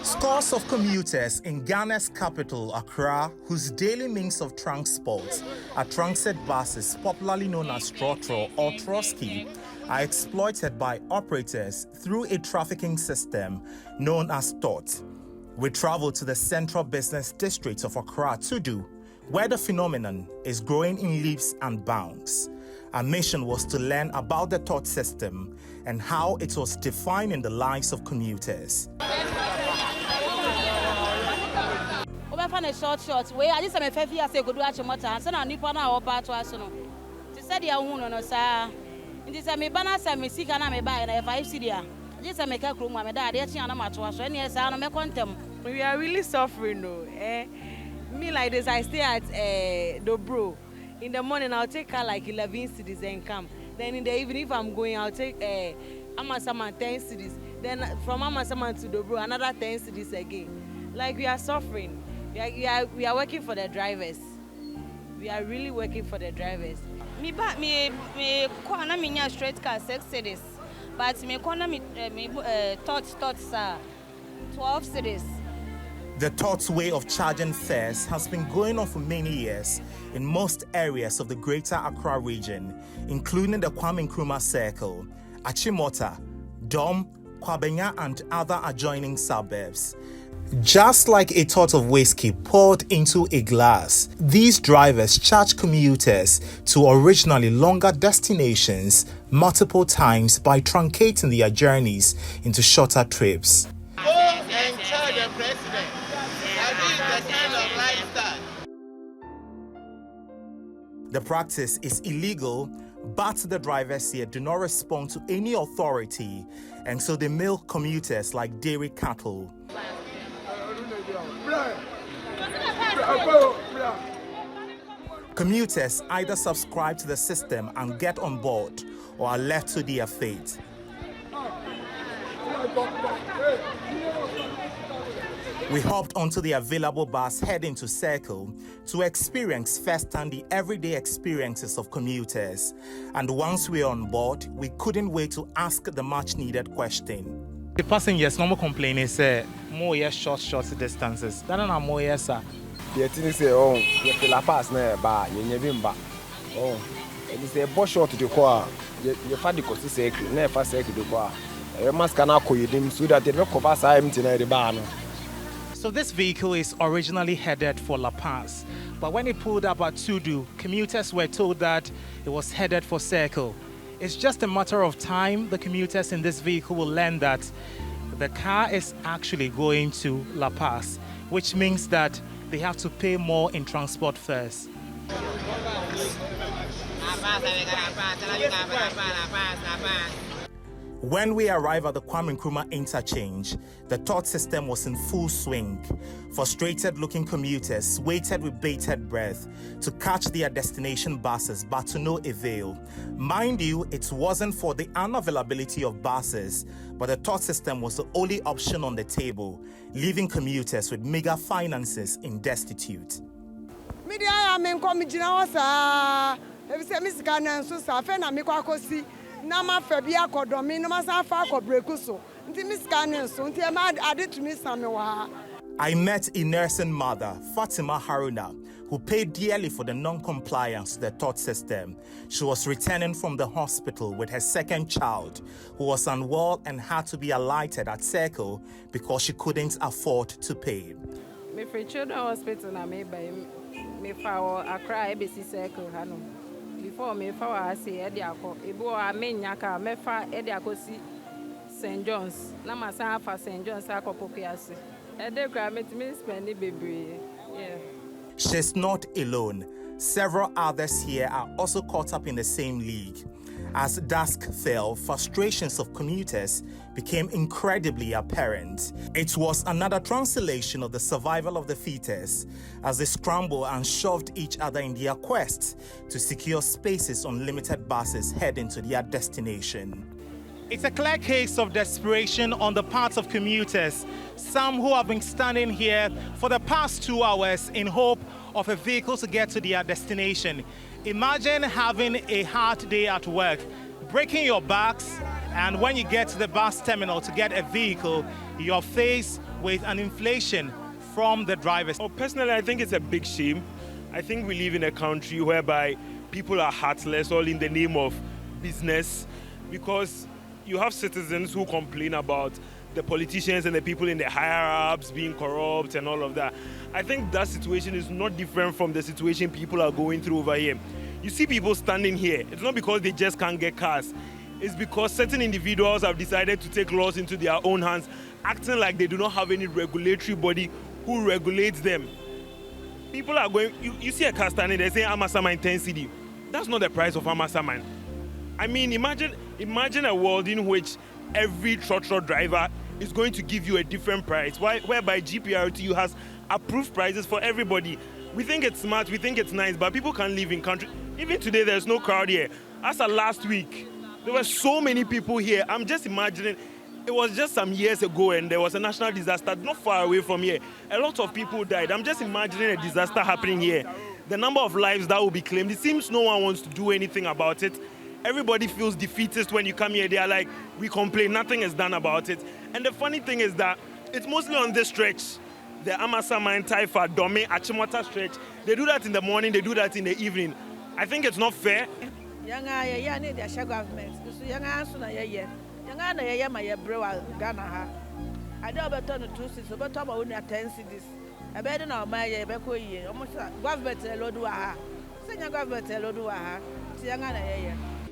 Scores of commuters in Ghana's capital, Accra, whose daily means of transport are truncated buses, popularly known as trotro or troski, are exploited by operators through a trafficking system known as TOT. We travel to the central business district of Accra to where the phenomenon is growing in leaps and bounds. Our mission was to learn about the TOT system and how it was defining the lives of commuters. Short way. I just am a 5 years ago. Do actually matter. So now nipa na opa to aso no. Ti said ya hu no sa. Nti say me bana say me sika na me buy na 5 cedi a. Just say me ka kro mu a me da de chi ana ma to aso. Ene say no me kontem. We are really suffering no. Me like this, I stay at Dobro. In the morning I'll take car like 11 cedis and come. Then in the evening if I'm going I'll take Asaase 10 cedis. Then from Asaase to Dobro another 10 cedis again. Like we are suffering. We are working for the drivers. We are really working for the drivers. Me kona minya straight car 6 cedis, but me kona me TOT 12 cedis. The TOT way of charging fares has been going on for many years in most areas of the greater Accra region, including the Kwame Nkrumah Circle, Achimota, Dom, Kwabenya and other adjoining suburbs. Just like a tot of whiskey poured into a glass, these drivers charge commuters to originally longer destinations multiple times by truncating their journeys into shorter trips. Go and tell the president that this is the kind of lifestyle. The practice is illegal, but the drivers here do not respond to any authority, and so they milk commuters like dairy cattle. Commuters either subscribe to the system and get on board or are left to their fate. We hopped onto the available bus heading to Circle to experience firsthand the everyday experiences of commuters. And once we were on board, we couldn't wait to ask the much needed question. The passengers normal complaint is more short distances. That are more sir. The thing say you feel a pass na ba you never ba. It is a bush short to the car. You find the cost Circle, never Circle the car. You must cannot call them so that they don't cover time to the bar. So this vehicle is originally headed for La Paz, but when it pulled up at Tudu, commuters were told that it was headed for Circle. It's just a matter of time the commuters in this vehicle will learn that the car is actually going to La Paz, which means that they have to pay more in transport fares. When we arrived at the Kwame Nkrumah interchange, the TOT system was in full swing. Frustrated-looking commuters waited with bated breath to catch their destination buses, but to no avail. Mind you, it wasn't for the unavailability of buses, but the TOT system was the only option on the table, leaving commuters with meager finances in destitute. Nama febia kodomi nama safa ko brekuso nti miskane so nti ma ade tumi samewa. I met a nursing mother, Fatima Haruna, who paid dearly for the non-compliance to the TOT system. She was returning from the hospital with her second child, who was unwell and had to be alighted at Circle because she couldn't afford to pay. Me for children hospital na me by me for Accra ABC Circle hano. Before me for Asaase ediako ebo amenya ka me fa ediako si St. John's na ma san fa St. John's akopokiase edekra me timi spend bebre. Yeah. She's not alone. Several others here are also caught up in the same league. As dusk fell, frustrations of commuters became incredibly apparent. It was another translation of the survival of the fittest as they scrambled and shoved each other in their quest to secure spaces on limited buses heading to their destination. It's a clear case of desperation on the part of commuters, some who have been standing here for the past 2 hours in hope of a vehicle to get to their destination. Imagine having a hard day at work, breaking your backs, and when you get to the bus terminal to get a vehicle, you're faced with an inflation from the drivers. Oh, personally, I think it's a big shame. I think we live in a country whereby people are heartless, all in the name of business, because you have citizens who complain about the politicians and the people in the higher-ups being corrupt and all of that. I think that situation is not different from the situation people are going through over here. You see people standing here. It's not because they just can't get cars. It's because certain individuals have decided to take laws into their own hands, acting like they do not have any regulatory body who regulates them. People are going, you see a car standing there saying Amasama intensity. That's not the price of Amasama. I mean, imagine a world in which every trotro driver is going to give you a different price, whereby GPRTU has approved prices for everybody. We think it's smart, we think it's nice, but people can't live in country. Even today, there's no crowd here. As of last week, there were so many people here. I'm just imagining, it was just some years ago and there was a national disaster not far away from here. A lot of people died. I'm just imagining a disaster happening here. The number of lives that will be claimed, it seems no one wants to do anything about it. Everybody feels defeatist when you come here. They are like, we complain, nothing is done about it. And the funny thing is that it's mostly on this stretch, the Amasama and Taifa, Dome, Achimota stretch. They do that in the morning, they do that in the evening. I think it's not fair. Government. I don't better to 2 cities, but I'm only 10 cities. I better know my Beco, almost government Lodua. Senior government Lodua.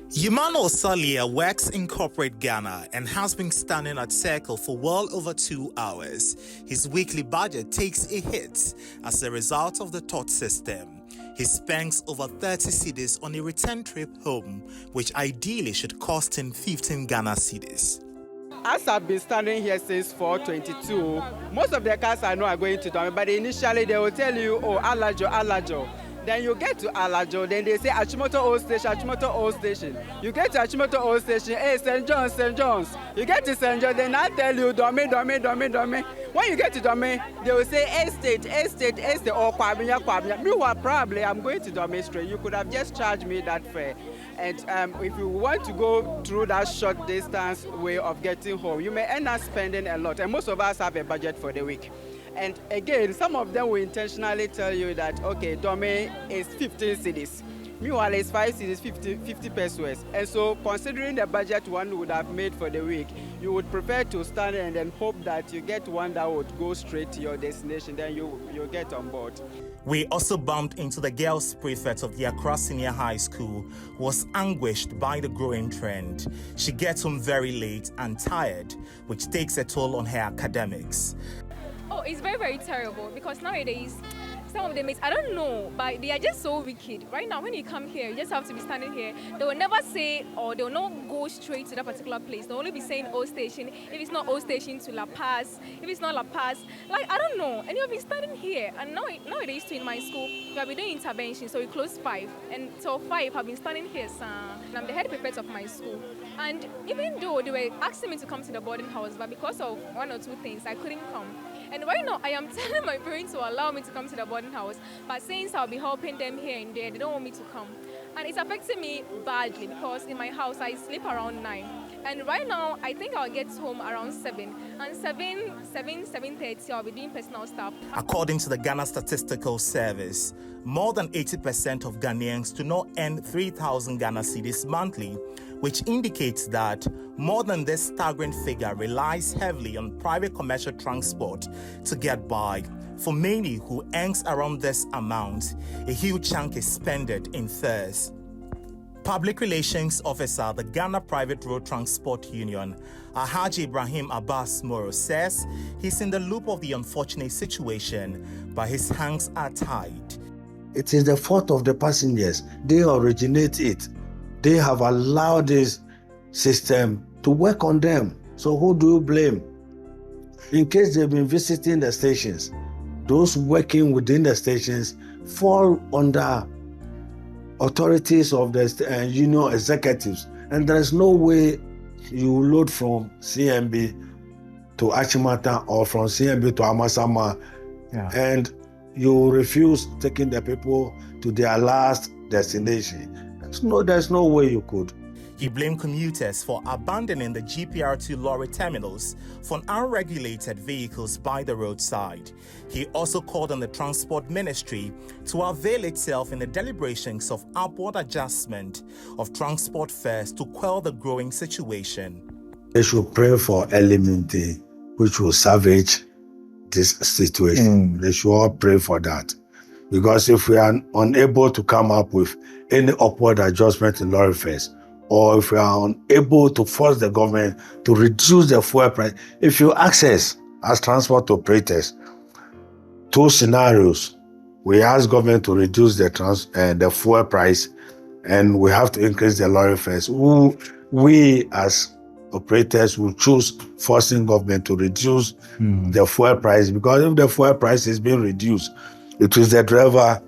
Yumano Salia works in corporate Ghana and has been standing at Circle for well over 2 hours. His weekly budget takes a hit as a result of the TOT system. He spends over 30 cedis on a return trip home, which ideally should cost him 15 Ghana cedis. As I've been standing here since 4:22, most of the cars I know are going to Dome, but initially they will tell you, oh, Alajo. Then you get to Alajo, then they say Achimoto Old Station. You get to Achimoto Old Station, hey, St. John's. You get to St. John's, then I tell you Dome. When you get to Dome, they will say estate, or Kwabia. Meanwhile, probably I'm going to Dome straight. You could have just charged me that fare. And if you want to go through that short distance way of getting home, you may end up spending a lot. And most of us have a budget for the week. And again, some of them will intentionally tell you that, okay, Dome is 15 cedis. Meanwhile, it's 5 cedis, 50 pesos. And so considering the budget one would have made for the week, you would prefer to stand and then hope that you get one that would go straight to your destination, then you'll get on board. We also bumped into the girls' prefect of the Accra Senior High School, who was anguished by the growing trend. She gets home very late and tired, which takes a toll on her academics. Oh, it's very, very terrible because nowadays, some of the mates, I don't know, but they are just so wicked. Right now, when you come here, you just have to be standing here. They will never say, or they will not go straight to that particular place. They'll only be saying Old Station. If it's not Old Station, to La Paz. If it's not La Paz, like, I don't know. And you'll be standing here. And nowadays, too, in my school, we have been doing intervention. So we close 5. And till 5, I've been standing here, and I'm the head prefect of my school. And even though they were asking me to come to the boarding house, but because of 1 or 2 things, I couldn't come. And right now, I am telling my parents to allow me to come to the boarding house, but since I'll be helping them here and there, they don't want me to come. And it's affecting me badly because in my house, I sleep around 9. And right now, I think I'll get home around 7. And 7:30, I'll be doing personal stuff. According to the Ghana Statistical Service, more than 80% of Ghanaians do not earn 3,000 Ghana cedis monthly, which indicates that more than this staggering figure relies heavily on private commercial transport to get by. For many who earns around this amount, a huge chunk is spent in fares. Public Relations Officer, the Ghana Private Road Transport Union, Alhaji Ibrahim Abbas Moro, says he's in the loop of the unfortunate situation, but his hands are tied. It is the fault of the passengers. They originate it. They have allowed this system to work on them. So who do you blame? In case they've been visiting the stations, those working within the stations fall under authorities of the union executives. And there is no way you load from CMB to Achimata or from CMB to Amasama and you refuse taking the people to their last destination. There's no way you could. He blamed commuters for abandoning the GPRT lorry terminals for unregulated vehicles by the roadside. He also called on the Transport Ministry to avail itself in the deliberations of upward adjustment of transport fares to quell the growing situation. They should pray for elementi, which will salvage this situation. They should all pray for that. Because if we are unable to come up with any upward adjustment in lorry fares, or if we are unable to force the government to reduce the fuel price, if you access as transport operators, two scenarios. We ask government to reduce the fuel price, and we have to increase the lorry fares. We as operators will choose forcing government to reduce the fuel price, because if the fuel price is being reduced, it is the driver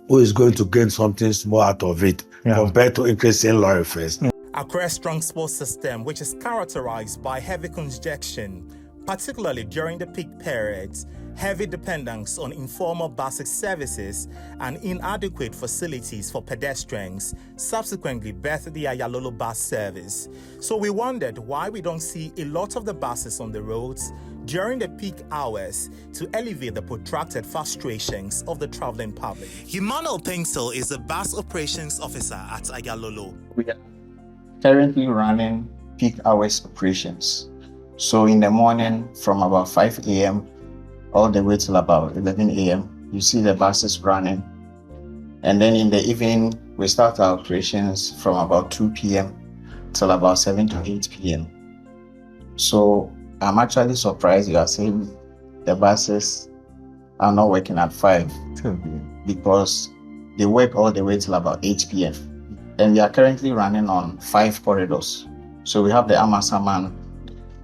who is going to gain something small out of it compared to increasing lorry fares. Accra's transport system, which is characterized by heavy congestion, particularly during the peak periods, heavy dependence on informal basic services, and inadequate facilities for pedestrians, subsequently birthed the Ayalolo bus service. So we wondered why we don't see a lot of the buses on the roads during the peak hours to alleviate the protracted frustrations of the traveling public. Emmanuel Pencil is the bus operations officer at Ayalolo. We are currently running peak hours operations. So in the morning from about 5 a.m. all the way till about 11 a.m. you see the buses running. And then in the evening, we start our operations from about 2 p.m. till about 7 to 8 p.m. So I'm actually surprised you are saying the buses are not working at 5 because they work all the way till about 8 p.m. And we are currently running on 5 corridors. So we have the Amasaman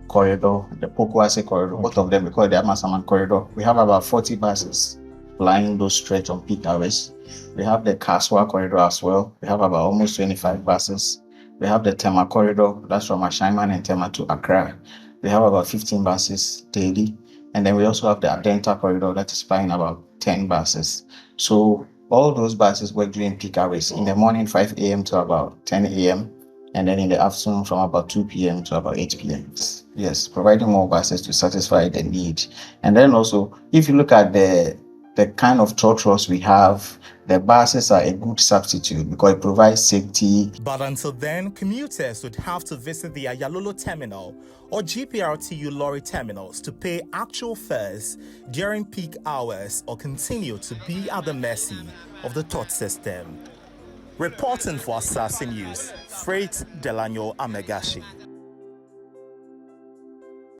corridor, the Pokuase corridor, both of them we call it the Amasaman corridor. We have about 40 buses plying those stretch on peak hours. We have the Kaswa corridor as well. We have about almost 25 buses. We have the Tema corridor, that's from Ashaiman and Tema to Accra. We have about 15 buses daily. And then we also have the Adenta corridor that is plying about 10 buses. So all those buses work during peak hours. In the morning, 5 a.m. to about 10 a.m. And then in the afternoon from about 2 p.m. to about 8 p.m. Yes, providing more buses to satisfy the need. And then also, if you look at the kind of trotros we have, the buses are a good substitute because it provides safety. But until then, commuters would have to visit the Ayalolo terminal or GPRTU lorry terminals to pay actual fares during peak hours or continue to be at the mercy of the TOT system. Reporting for Asaase News, Freight Delano Amegashi.